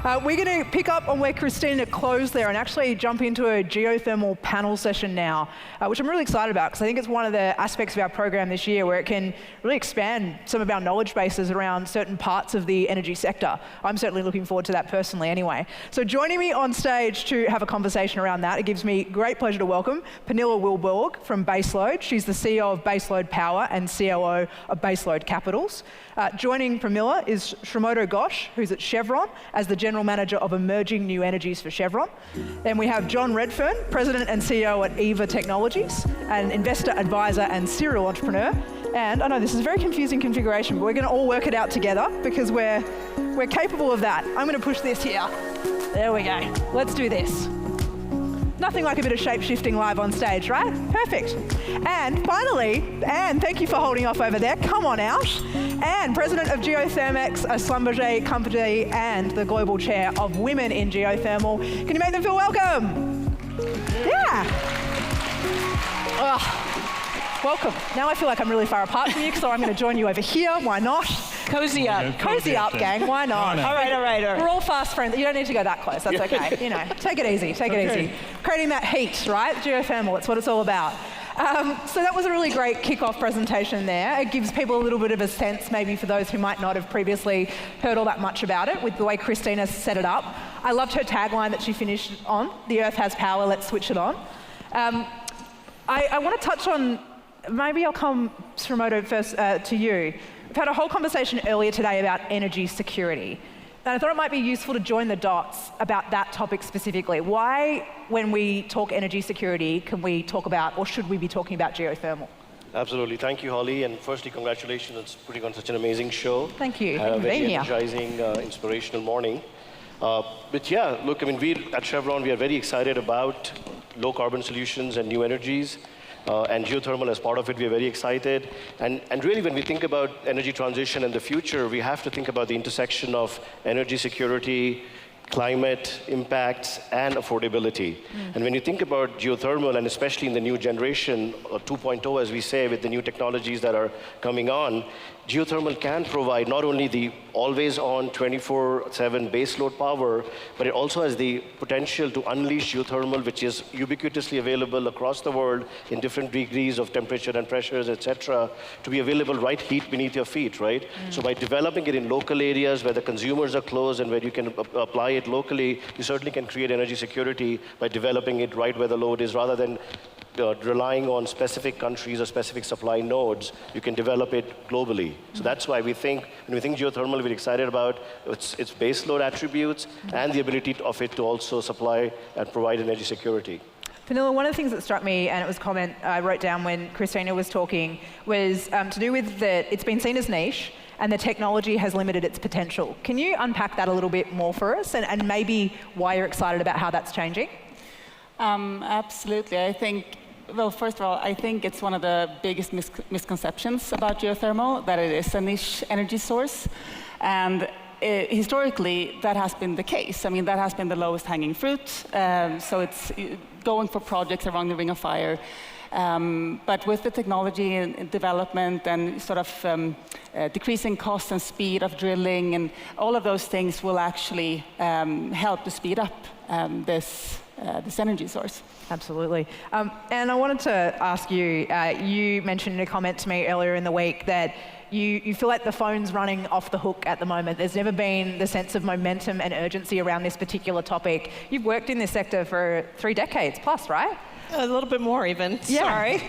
We're going to pick up on where Christina closed there and actually jump into a geothermal panel session now, which I'm really excited about because I think it's one of the aspects of our program this year where it can really expand some of our knowledge bases around certain parts of the energy sector. I'm certainly looking forward to that personally anyway. So joining me on stage to have a conversation around that, it gives me great pleasure to welcome Pernilla Wilborg from Baseload. She's the CEO of Baseload Power and COO of Baseload Capitals. Joining Pernilla is Shramoto Ghosh, who's at Chevron as the General Manager of Emerging New Energies for Chevron. Then we have John Redfern, President and CEO at Eavor Technologies, an investor, advisor and serial entrepreneur. And I know this is a very confusing configuration, but we're going to all work it out together because we're capable of that. I'm going to push this here. There we go. Let's do this. Nothing like a bit of shape-shifting live on stage, right? Perfect. And finally, Anne, thank you for holding off over there. Come on out. Anne, President of GeothermEx, a Schlumberger company, and the Global Chair of Women in Geothermal. Can you make them feel welcome? Yeah. Welcome. Now I feel like I'm really far apart from you, so I'm going to join you over here. Why not? Cozy up. Cozy up, gang. Why not? All right. We're all fast friends. You don't need to go that close. That's okay. You know, take it easy. Take it easy. Creating that heat, right? Geothermal. It's what it's all about. So that was a really great kickoff presentation there. It gives people a little bit of a sense, maybe for those who might not have previously heard all that much about it, with the way Christina set it up. I loved her tagline that she finished on: "The Earth has power. Let's switch it on." I want to touch on. Maybe I'll come, Shramoto, first to you. We've had a whole conversation earlier today about energy security. And I thought it might be useful to join the dots about that topic specifically. Why, when we talk energy security, can we talk about, or should we be talking about geothermal? Absolutely. Thank you, Holly. And firstly, congratulations on putting on such an amazing show. Thank you. A very energizing, inspirational morning. But yeah, look, I mean, we at Chevron, we are very excited about low carbon solutions and new energies. And geothermal as part of it, we are very excited. And really, when we think about energy transition and the future, we have to think about the intersection of energy security, climate impacts, and affordability. And when you think about geothermal, and especially in the new generation, 2.0, as we say, with the new technologies that are coming on, geothermal can provide not only the always-on 24/7 baseload power, but it also has the potential to unleash geothermal, which is ubiquitously available across the world in different degrees of temperature and pressures, et cetera, to be available right heat beneath your feet, right? So by developing it in local areas where the consumers are close and where you can apply it locally, you certainly can create energy security by developing it right where the load is, rather than relying on specific countries or specific supply nodes. You can develop it globally. So that's why we think, when we think geothermal, we're excited about its baseload attributes and the ability of it to also supply and provide energy security. Pernilla, one of the things that struck me, and it was a comment I wrote down when Christina was talking, was to do with that it's been seen as niche and the technology has limited its potential. Can you unpack that a little bit more for us and maybe why you're excited about how that's changing? Absolutely. I think, well, first of all, I think it's one of the biggest misconceptions about geothermal, that it is a niche energy source. And historically, that has been the case. I mean, that has been the lowest hanging fruit. So it's going for projects around the Ring of Fire. But with the technology and development and sort of decreasing cost and speed of drilling, and all of those things will actually help to speed up this energy source. Absolutely. And I wanted to ask you, you mentioned in a comment to me earlier in the week that you feel like the phone's running off the hook at the moment. There's never been the sense of momentum and urgency around this particular topic. You've worked in this sector for 3 decades plus, right? A little bit more even, yeah. Sorry.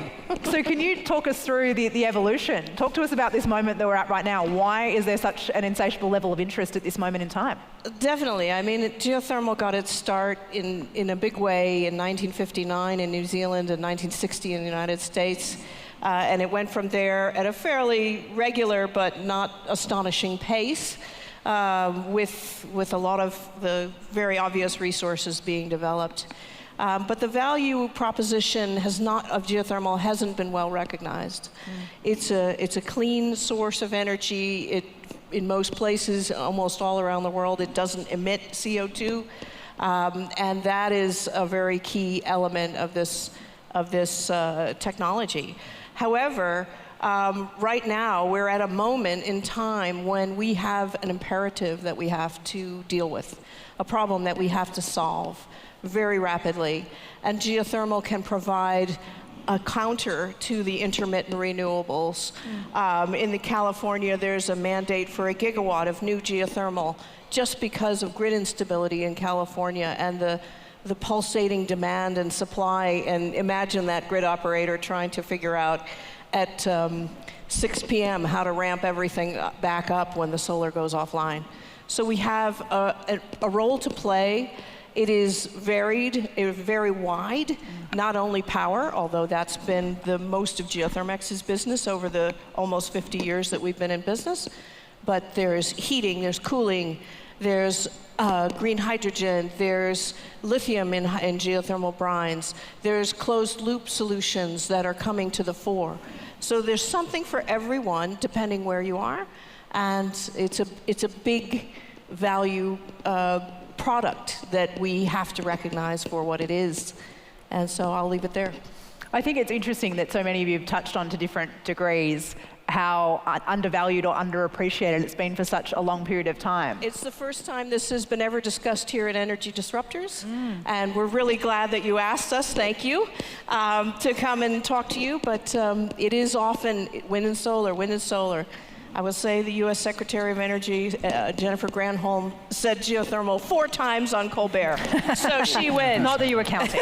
So can you talk us through the evolution? Talk to us about this moment that we're at right now. Why is there such an insatiable level of interest at this moment in time? Definitely. I mean, geothermal got its start in a big way in 1959 in New Zealand and 1960 in the United States. And it went from there at a fairly regular but not astonishing pace, with a lot of the very obvious resources being developed. But the value proposition of geothermal hasn't been well recognized. It's a clean source of energy. In most places, almost all around the world, it doesn't emit CO2, and that is a very key element of this technology. However, Right now, we're at a moment in time when we have an imperative that we have to deal with, a problem that we have to solve very rapidly. And geothermal can provide a counter to the intermittent renewables. In California, there's a mandate for 1 gigawatt of new geothermal just because of grid instability in California and the pulsating demand and supply. And imagine that grid operator trying to figure out at 6 p.m. how to ramp everything back up when the solar goes offline. So we have a role to play. It is varied, very wide, not only power, although that's been the most of GeothermEx's business over the almost 50 years that we've been in business, but there's heating, there's cooling, there's green hydrogen, there's lithium in geothermal brines, there's closed loop solutions that are coming to the fore. So there's something for everyone, depending where you are, and it's a big value product that we have to recognize for what it is. And so I'll leave it there. I think it's interesting that so many of you have touched on to different degrees how undervalued or underappreciated it's been for such a long period of time. It's the first time this has been ever discussed here at Energy Disruptors, and we're really glad that you asked us, thank you, to come and talk to you, but it is often wind and solar. I will say the U.S. Secretary of Energy, Jennifer Granholm, said geothermal 4 times on Colbert, so she wins. Not that you were counting.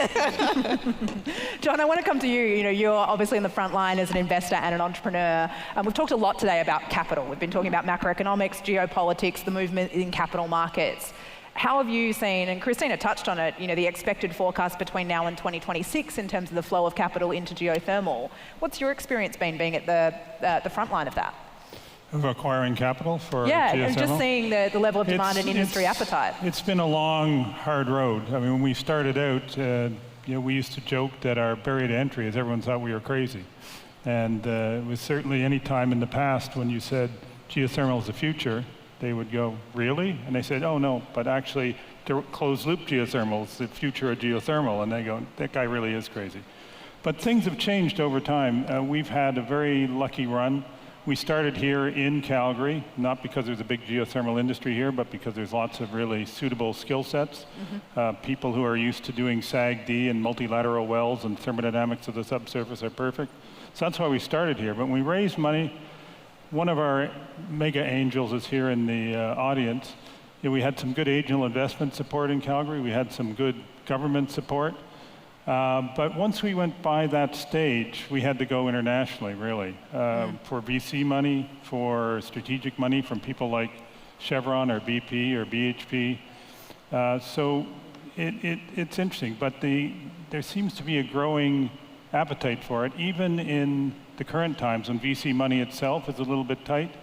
John, I want to come to you. You know, you're obviously in the front line as an investor and an entrepreneur. We've talked a lot today about capital. We've been talking about macroeconomics, geopolitics, the movement in capital markets. How have you seen, and Christina touched on it, you know, the expected forecast between now and 2026 in terms of the flow of capital into geothermal? What's your experience been being at the front line of that? Of acquiring capital for yeah, geothermal? and just seeing the level of demand and industry appetite. It's been a long, hard road. I mean, when we started out, you know, we used to joke that our barrier to entry is everyone thought we were crazy. And it was certainly any time in the past when you said geothermal is the future, they would go, really? And they said, oh no, but actually closed loop geothermal is the future of geothermal. And they go, that guy really is crazy. But things have changed over time. We've had a very lucky run. We started here in Calgary, not because there's a big geothermal industry here, but because there's lots of really suitable skill sets. People who are used to doing SAG-D and multilateral wells and thermodynamics of the subsurface are perfect. So that's why we started here. But when we raised money, one of our mega angels is here in the audience. You know, we had some good angel investment support in Calgary. We had some good government support. But once we went by that stage, we had to go internationally, really, for VC money, for strategic money from people like Chevron or BP or BHP. So it's interesting, but there seems to be a growing appetite for it, even in the current times when VC money itself is a little bit tight.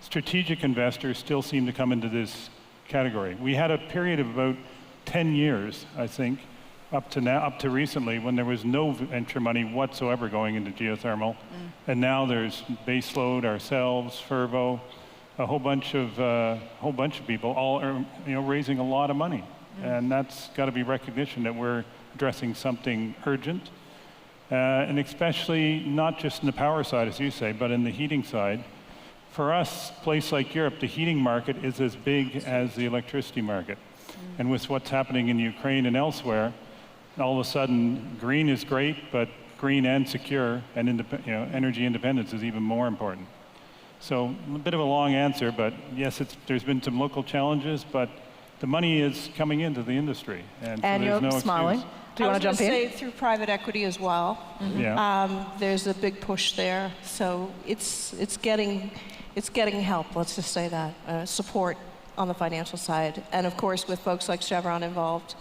Strategic investors still seem to come into this category. We had a period of about 10 years, I think, up to recently, when there was no venture money whatsoever going into geothermal, and now there's Baseload, ourselves, Fervo, a whole bunch of people, all are, you know, raising a lot of money, and that's got to be recognition that we're addressing something urgent, and especially not just in the power side, as you say, but in the heating side. For us, a place like Europe, the heating market is as big as the electricity market, and with what's happening in Ukraine and elsewhere, all of a sudden, green is great, but green and secure and energy independence is even more important. So a bit of a long answer, but yes, there's been some local challenges, but the money is coming into the industry, and so you're there's no smiling. excuse. Do you want to jump in? I was going to say through private equity as well. Yeah. There's a big push there, so it's getting help. Let's just say that support on the financial side, and of course with folks like Chevron involved.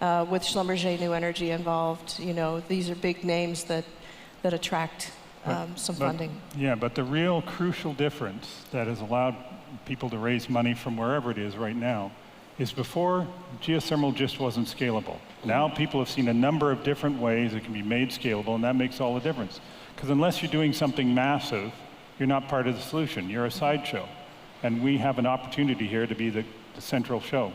With Schlumberger New Energy involved, you know, these are big names that attract some funding. Yeah, but the real crucial difference that has allowed people to raise money from wherever it is right now is before, geothermal just wasn't scalable. Now people have seen a number of different ways it can be made scalable, and that makes all the difference. Because unless you're doing something massive, you're not part of the solution. You're a sideshow. And we have an opportunity here to be the central show,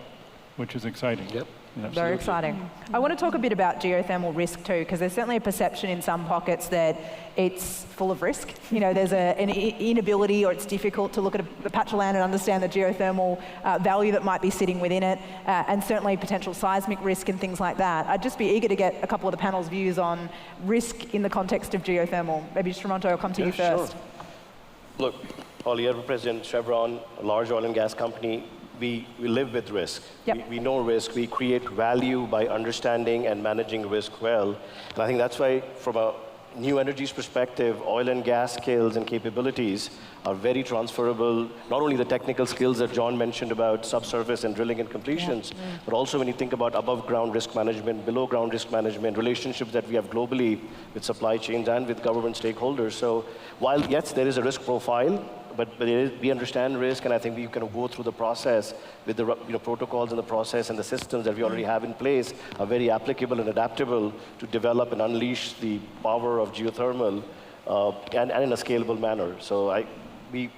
which is exciting. Yep. Very exciting. I want to talk a bit about geothermal risk too, because there's certainly a perception in some pockets that it's full of risk. You know, there's an inability, or it's difficult to look at a patch of land and understand the geothermal value that might be sitting within it, and certainly potential seismic risk and things like that. I'd just be eager to get a couple of the panel's views on risk in the context of geothermal. Maybe Toronto, I'll come to you first. Sure. Look, Holly, I represent Chevron, a large oil and gas company. We live with risk. Yep. We know risk. We create value by understanding and managing risk well. And I think that's why, from a new energies perspective, oil and gas skills and capabilities are very transferable. Not only the technical skills that John mentioned about subsurface and drilling and completions, but also when you think about above ground risk management, below ground risk management, relationships that we have globally with supply chains and with government stakeholders. So while, yes, there is a risk profile, but we understand risk, and I think we can go through the process with the protocols and the process and the systems that we already have in place are very applicable and adaptable to develop and unleash the power of geothermal and in a scalable manner. So we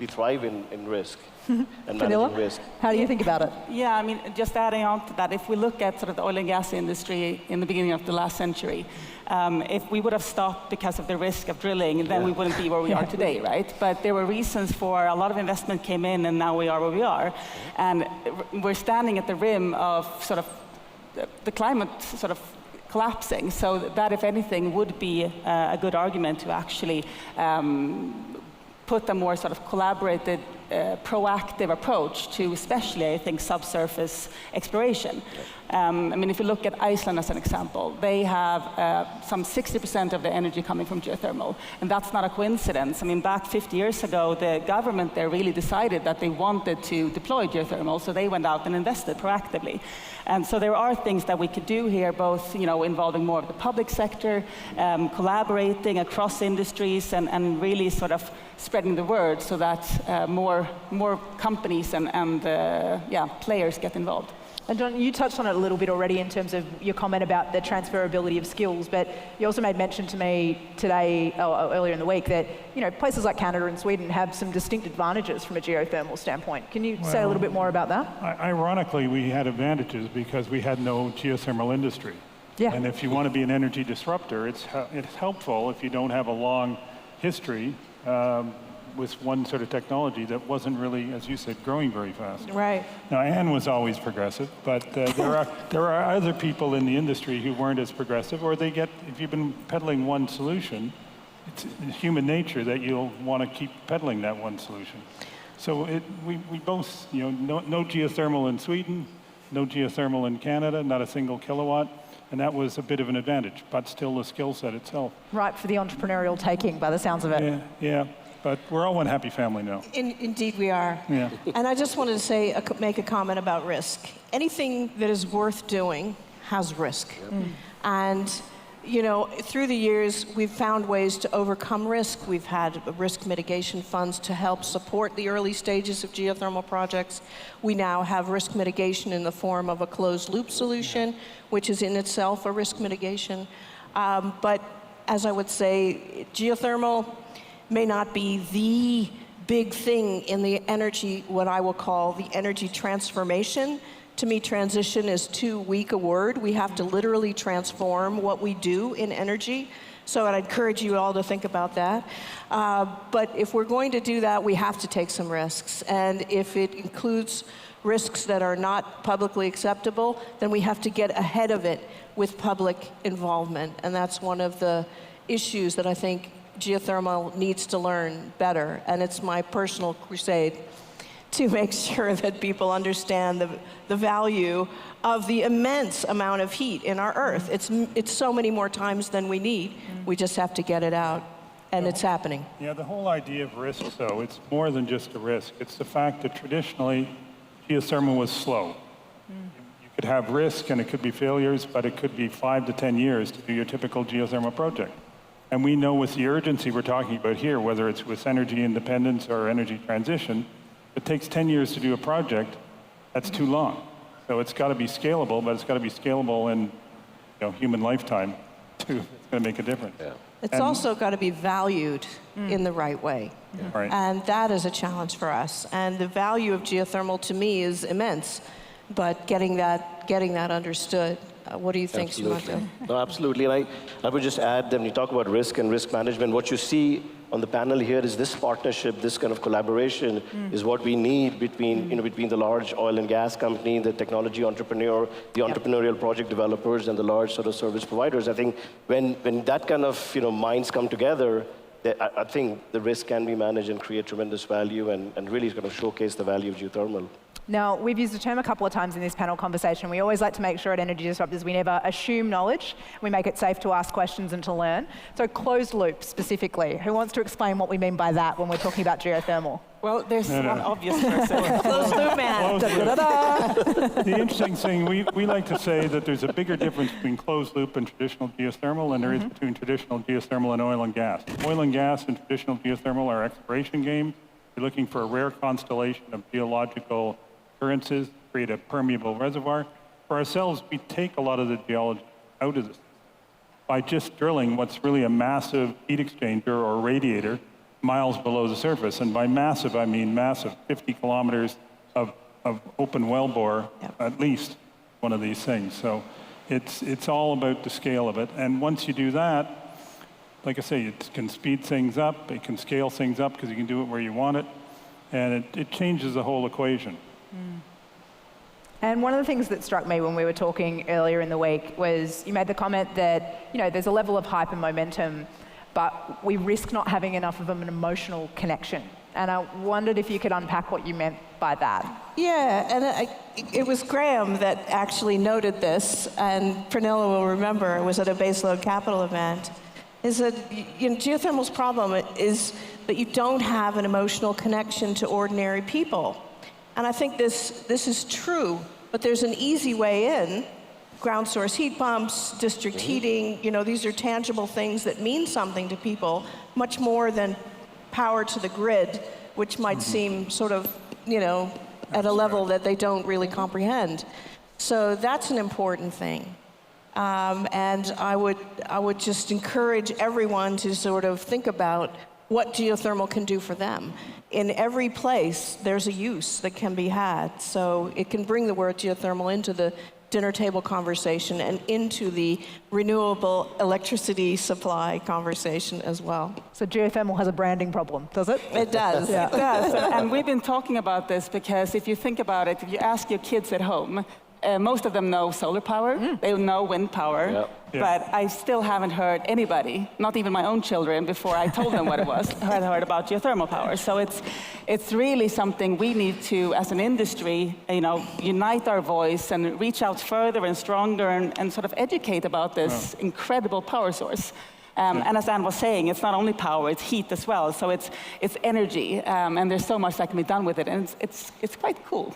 thrive in risk and managing risk. How do you think about it? Yeah, I mean, just adding on to that, if we look at sort of the oil and gas industry in the beginning of the last century, if we would have stopped because of the risk of drilling, then we wouldn't be where we are today, right? But there were reasons for a lot of investment came in, and now we are where we are. And we're standing at the rim of sort of the climate sort of collapsing. So that, if anything, would be a good argument to actually put a more sort of collaborated, proactive approach to, especially, I think, subsurface exploration. I mean, if you look at Iceland as an example, they have some 60% of their energy coming from geothermal, and that's not a coincidence. I mean, back 50 years ago, the government there really decided that they wanted to deploy geothermal, so they went out and invested proactively. And so there are things that we could do here, both involving more of the public sector, collaborating across industries, and really sort of spreading the word so that more companies and players get involved. And John, you touched on it a little bit already in terms of your comment about the transferability of skills, but you also made mention to me today, or earlier in the week, that places like Canada and Sweden have some distinct advantages from a geothermal standpoint. Can you say a little bit more about that? Ironically, we had advantages because we had no geothermal industry. Yeah. And if you want to be an energy disruptor, it's helpful if you don't have a long history with one sort of technology that wasn't really, as you said, growing very fast. Right. Now, Anne was always progressive, but there are other people in the industry who weren't as progressive, or if you've been peddling one solution, it's human nature that you'll want to keep peddling that one solution. So we both, no geothermal in Sweden, no geothermal in Canada, not a single kilowatt, and that was a bit of an advantage, but still the skill set itself. Right, for the entrepreneurial taking, by the sounds of it. Yeah. But we're all one happy family now. Indeed we are. Yeah. And I just wanted to make a comment about risk. Anything that is worth doing has risk. And through the years, we've found ways to overcome risk. We've had risk mitigation funds to help support the early stages of geothermal projects. We now have risk mitigation in the form of a closed loop solution, which is in itself a risk mitigation. But as I would say, geothermal may not be the big thing in the energy, what I will call the energy transformation. To me, transition is too weak a word. We have to literally transform what we do in energy. So I'd encourage you all to think about that. But if we're going to do that, we have to take some risks. And if it includes risks that are not publicly acceptable, then we have to get ahead of it with public involvement. And that's one of the issues that I think geothermal needs to learn better, and it's my personal crusade to make sure that people understand the value of the immense amount of heat in our Earth. It's so many more times than we need. We just have to get it out, and it's happening. Yeah, the whole idea of risk, though, it's more than just a risk. It's the fact that traditionally, geothermal was slow. You could have risk, and it could be failures, but it could be 5 to 10 years to do your typical geothermal project. And we know with the urgency we're talking about here, whether it's with energy independence or energy transition, it takes 10 years to do a project. That's too long. So it's got to be scalable, but it's got to be scalable in human lifetime too. It's going to make a difference. Yeah. It's also got to be valued in the right way. Yeah. Right. And that is a challenge for us. And the value of geothermal to me is immense. but getting that understood. What do you think, Sumanta? No, absolutely. And I would just add that when you talk about risk and risk management, what you see on the panel here is this partnership, this kind of collaboration is what we need between, between the large oil and gas company, the technology entrepreneur, the entrepreneurial project developers, and the large sort of service providers. I think when that kind of minds come together, I think the risk can be managed and create tremendous value and really kind of showcase the value of geothermal. Now, we've used the term a couple of times in this panel conversation. We always like to make sure at Energy Disruptors we never assume knowledge. We make it safe to ask questions and to learn. So closed loop specifically. Who wants to explain what we mean by that when we're talking about geothermal? Well, there's one obvious person. Closed loop man. The interesting thing, we like to say that there's a bigger difference between closed loop and traditional geothermal than there is between traditional geothermal and oil and gas. Oil and gas and traditional geothermal are exploration games. You're looking for a rare constellation of geological occurrences, create a permeable reservoir. For ourselves, we take a lot of the geology out of this by just drilling what's really a massive heat exchanger or radiator miles below the surface. And by massive, I mean massive, 50 kilometers of open well bore, at least one of these things. So it's all about the scale of it. And once you do that, like I say, it can speed things up, it can scale things up because you can do it where you want it, and it changes the whole equation. And one of the things that struck me when we were talking earlier in the week was you made the comment that there's a level of hype and momentum, but we risk not having enough of an emotional connection. And I wondered if you could unpack what you meant by that. Yeah, and it was Graham that actually noted this, and Pernilla will remember, it was at a Baseload Capital event, is that geothermal's problem is that you don't have an emotional connection to ordinary people. And I think this is true, but there's an easy way in. Ground source heat pumps, district heating, these are tangible things that mean something to people, much more than power to the grid, which might seem sort of, at a level that they don't really comprehend. So that's an important thing. And I would just encourage everyone to sort of think about what geothermal can do for them. In every place, there's a use that can be had. So it can bring the word geothermal into the dinner table conversation and into the renewable electricity supply conversation as well. So geothermal has a branding problem, does it? It does. It does. And we've been talking about this because if you think about it, if you ask your kids at home, most of them know solar power, they know wind power, but I still haven't heard anybody, not even my own children, before I told them what it was, had heard about geothermal power. So it's really something we need to, as an industry, unite our voice and reach out further and stronger and sort of educate about this incredible power source. And as Anne was saying, it's not only power, it's heat as well. So it's energy, and there's so much that can be done with it, and it's quite cool.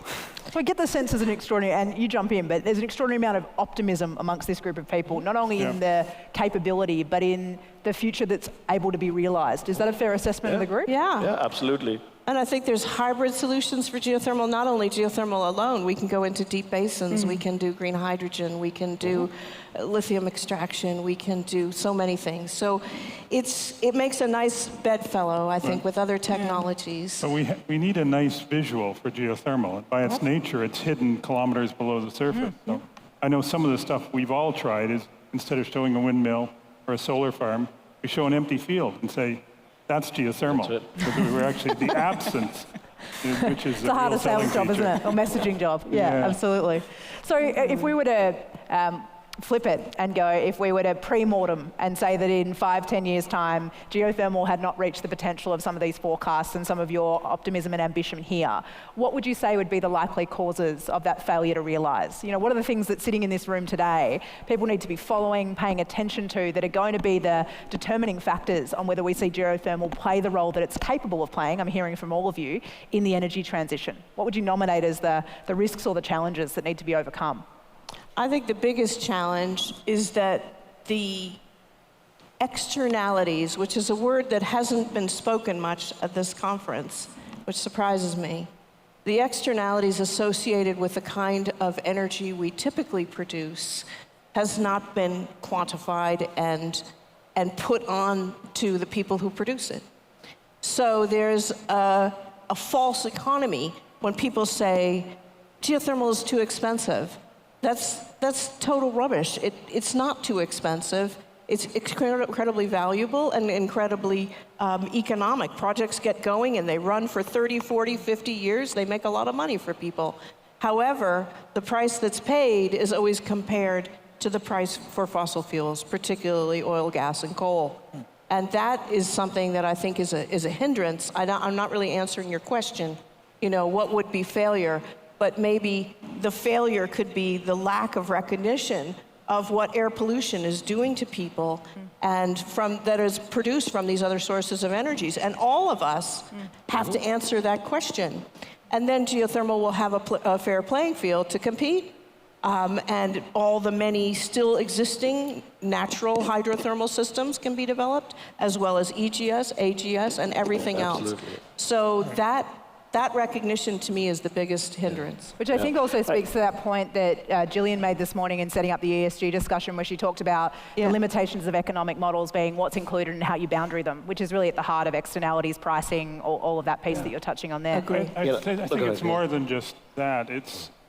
So I get the sense there's an extraordinary, and you jump in, but there's an extraordinary amount of optimism amongst this group of people, not only in the capability, but in the future that's able to be realized. Is that a fair assessment of the group? Yeah, absolutely. And I think there's hybrid solutions for geothermal, not only geothermal alone. We can go into deep basins, we can do green hydrogen, we can do lithium extraction, we can do so many things. So it makes a nice bedfellow, I think, with other technologies. So we need a nice visual for geothermal. And by its nature, it's hidden kilometers below the surface. So I know some of the stuff we've all tried is instead of showing a windmill or a solar farm, we show an empty field and say, that's geothermal. That's it. Because we're actually the absence, which is it's the hardest sales job, isn't it? Or messaging job. Yeah, absolutely. So if we were to flip it and go, if we were to pre-mortem and say that in 5-10 years' time, geothermal had not reached the potential of some of these forecasts and some of your optimism and ambition here, what would you say would be the likely causes of that failure to realize? What are the things that sitting in this room today people need to be following, paying attention to, that are going to be the determining factors on whether we see geothermal play the role that it's capable of playing, I'm hearing from all of you, in the energy transition? What would you nominate as the risks or the challenges that need to be overcome? I think the biggest challenge is that the externalities, which is a word that hasn't been spoken much at this conference, which surprises me, the externalities associated with the kind of energy we typically produce has not been quantified and put on to the people who produce it. So there's a false economy when people say, geothermal is too expensive. That's total rubbish. It's not too expensive. It's incredibly valuable and incredibly economic. Projects get going and they run for 30, 40, 50 years. They make a lot of money for people. However, the price that's paid is always compared to the price for fossil fuels, particularly oil, gas, and coal. And that is something that I think is a hindrance. I'm not really answering your question, what would be failure? But maybe the failure could be the lack of recognition of what air pollution is doing to people and that is produced from these other sources of energies. And all of us have to answer that question. And then geothermal will have a fair playing field to compete. And all the many still existing natural hydrothermal systems can be developed, as well as EGS, AGS, and everything else. So that recognition to me is the biggest hindrance. Which I think also speaks to that point that Gillian made this morning in setting up the ESG discussion, where she talked about the limitations of economic models being what's included and how you boundary them, which is really at the heart of externalities, pricing, all of that piece that you're touching on there. I think it's more than just that.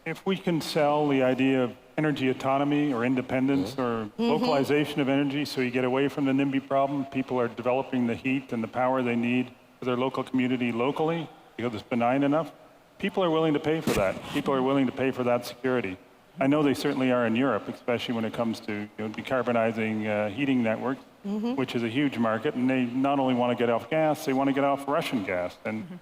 If we can sell the idea of energy autonomy or independence or localization of energy, so you get away from the NIMBY problem, people are developing the heat and the power they need for their local community locally, because it's benign enough, people are willing to pay for that. People are willing to pay for that security. I know they certainly are in Europe, especially when it comes to decarbonizing heating networks, which is a huge market, and they not only want to get off gas, they want to get off Russian gas. And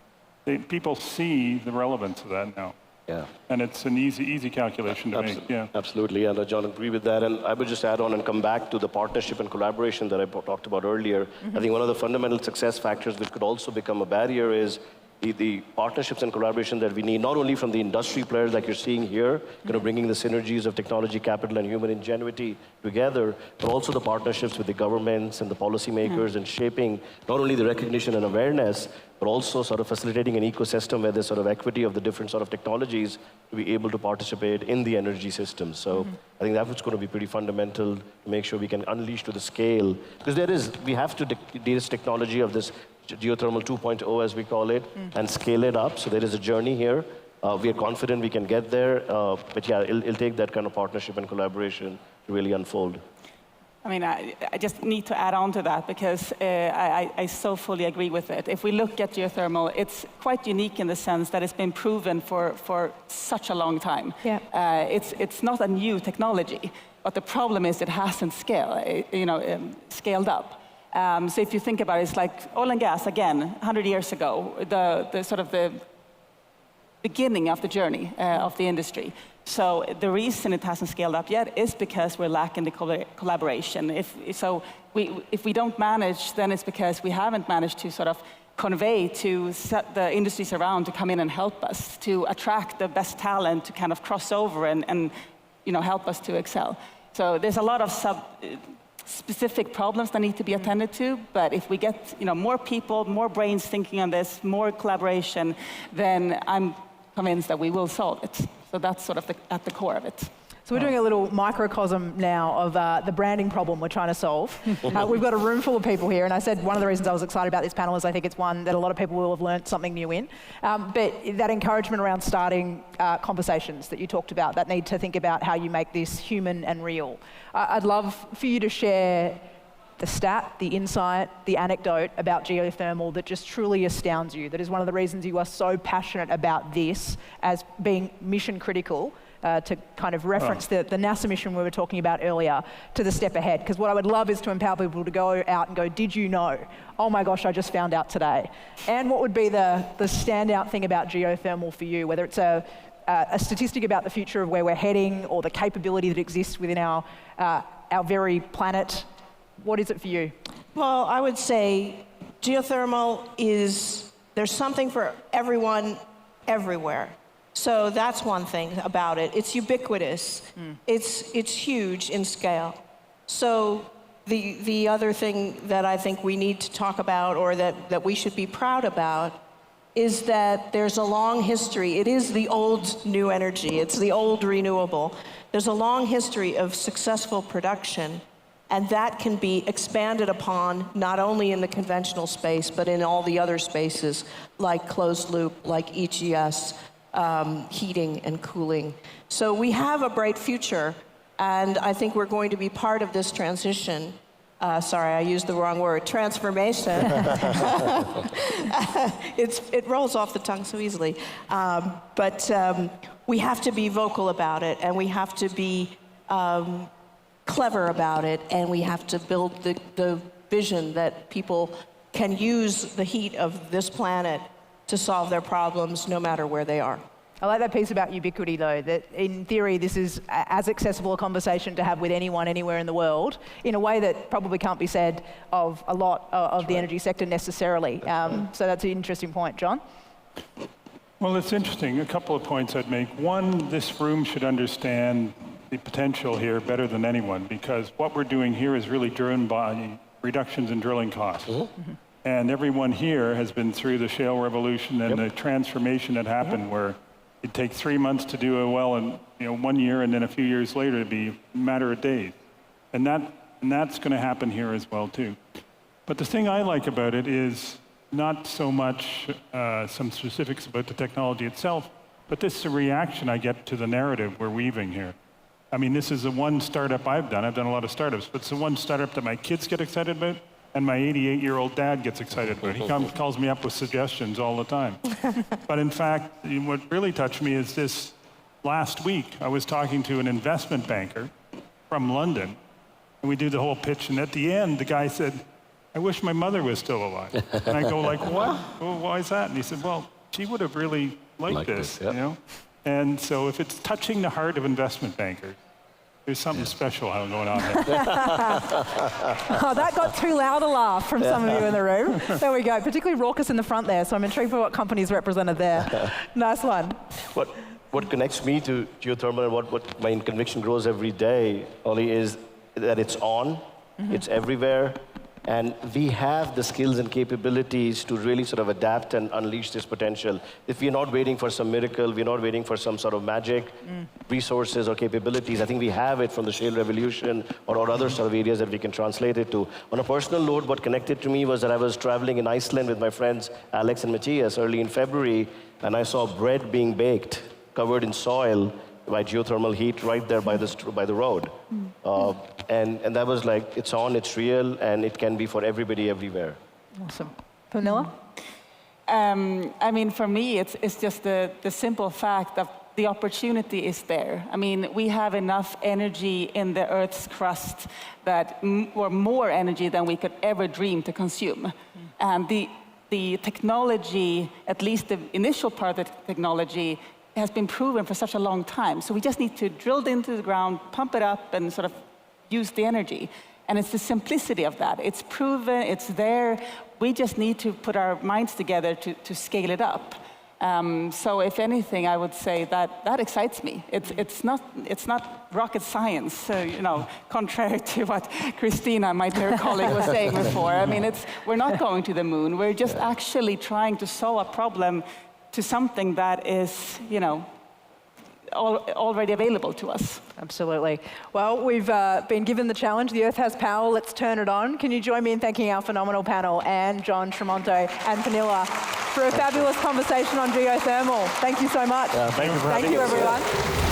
people see the relevance of that now. Yeah. And it's an easy calculation to make. Yeah. Absolutely, and John, agree with that. And I would just add on and come back to the partnership and collaboration that I talked about earlier. I think one of the fundamental success factors which could also become a barrier is the partnerships and collaboration that we need, not only from the industry players like you're seeing here, bringing the synergies of technology, capital, and human ingenuity together, but also the partnerships with the governments and the policymakers and shaping not only the recognition and awareness, but also sort of facilitating an ecosystem where there's sort of equity of the different sort of technologies to be able to participate in the energy system. So I think that's going to be pretty fundamental to make sure we can unleash to the scale. Because we have to de-risk technology of this Geothermal 2.0, as we call it, and scale it up. So there is a journey here. We are confident we can get there. But yeah, it'll take that kind of partnership and collaboration to really unfold. I mean, I just need to add on to that because I so fully agree with it. If we look at geothermal, it's quite unique in the sense that it's been proven for such a long time. Yeah. It's not a new technology, but the problem is it hasn't scaled up. So if you think about it, it's like oil and gas, again, 100 years ago, the sort of the beginning of the journey of the industry. So the reason it hasn't scaled up yet is because we're lacking the collaboration. If we don't manage, then it's because we haven't managed to sort of convey to the industries around to come in and help us, to attract the best talent, to kind of cross over and help us to excel. So there's a lot of specific problems that need to be attended to, but if we get more people, more brains thinking on this, more collaboration, then I'm convinced that we will solve it. So that's sort of at the core of it. So we're doing a little microcosm now of the branding problem we're trying to solve. We've got a room full of people here, and I said one of the reasons I was excited about this panel is I think it's one that a lot of people will have learned something new in. But that encouragement around starting conversations that you talked about, that need to think about how you make this human and real. I'd love for you to share the stat, the insight, the anecdote about geothermal that just truly astounds you, that is one of the reasons you are so passionate about this as being mission critical, to kind of reference the NASA mission we were talking about earlier to the step ahead. Because what I would love is to empower people to go out and go, did you know? Oh my gosh, I just found out today. And what would be the standout thing about geothermal for you, whether it's a statistic about the future of where we're heading or the capability that exists within our very planet. What is it for you? Well, I would say geothermal there's something for everyone, everywhere. So that's one thing about it. It's ubiquitous. It's huge in scale. So the other thing that I think we need to talk about, or that we should be proud about, is that there's a long history. It is the old new energy. It's the old renewable. There's a long history of successful production, and that can be expanded upon not only in the conventional space, but in all the other spaces, like closed loop, like EGS, heating and cooling. So we have a bright future, and I think we're going to be part of this transition. Sorry, I used the wrong word, transformation. It rolls off the tongue so easily. But we have to be vocal about it, and we have to be clever about it, and we have to build the vision that people can use the heat of this planet to solve their problems no matter where they are. I like that piece about ubiquity, though, that in theory this is as accessible a conversation to have with anyone, anywhere in the world, in a way that probably can't be said of a lot of the energy sector necessarily. So that's an interesting point. John? Well, it's interesting. A couple of points I'd make. One, this room should understand the potential here better than anyone, because what we're doing here is really driven by reductions in drilling costs. Mm-hmm. And everyone here has been through the shale revolution and the transformation that happened where it takes 3 months to do a well in 1 year, and then a few years later it'd be a matter of days. And that's going to happen here as well too. But the thing I like about it is not so much some specifics about the technology itself, but this is a reaction I get to the narrative we're weaving here. I mean, this is the one startup I've done a lot of startups, but it's the one startup that my kids get excited about, and my 88-year-old dad gets excited about. He calls me up with suggestions all the time. But in fact, what really touched me is this last week, I was talking to an investment banker from London, and we do the whole pitch, and at the end, the guy said, "I wish my mother was still alive." And I go like, "What? Well, why is that?" And he said, "Well, she would have really liked this, you know?" And so if it's touching the heart of investment bankers, there's something special going on there. Oh, that got too loud a laugh from some of you in the room. There we go. Particularly raucous in the front there, so I'm intrigued by what companies represented there. Nice one. What connects me to geothermal and what my conviction grows every day, Holly, is that it's on, it's everywhere, and we have the skills and capabilities to really sort of adapt and unleash this potential. If we're not waiting for some miracle, we're not waiting for some sort of magic resources or capabilities, I think we have it from the shale revolution or other sort of areas that we can translate it to. On a personal note, what connected to me was that I was traveling in Iceland with my friends Alex and Matthias early in February, and I saw bread being baked, covered in soil by geothermal heat right there by the road. And that was like, it's on, it's real, and it can be for everybody, everywhere. Awesome. Pernilla? I mean, for me, it's just the simple fact that the opportunity is there. I mean, we have enough energy in the Earth's crust or more energy than we could ever dream to consume. And the technology, at least the initial part of the technology, has been proven for such a long time. So we just need to drill into the ground, pump it up, and sort of use the energy. And it's the simplicity of that. It's proven, it's there. We just need to put our minds together to scale it up. So if anything, I would say that excites me. It's not rocket science, contrary to what Christina, my dear colleague, was saying before. I mean, we're not going to the moon. We're just actually trying to solve a problem to something that is, already available to us. Absolutely. Well, we've been given the challenge. The Earth has power. Let's turn it on. Can you join me in thanking our phenomenal panel, Anne, John, Tremonto, and Pernilla, for a fabulous conversation on geothermal. Thank you so much. Thank you for having us. Thank you, everyone.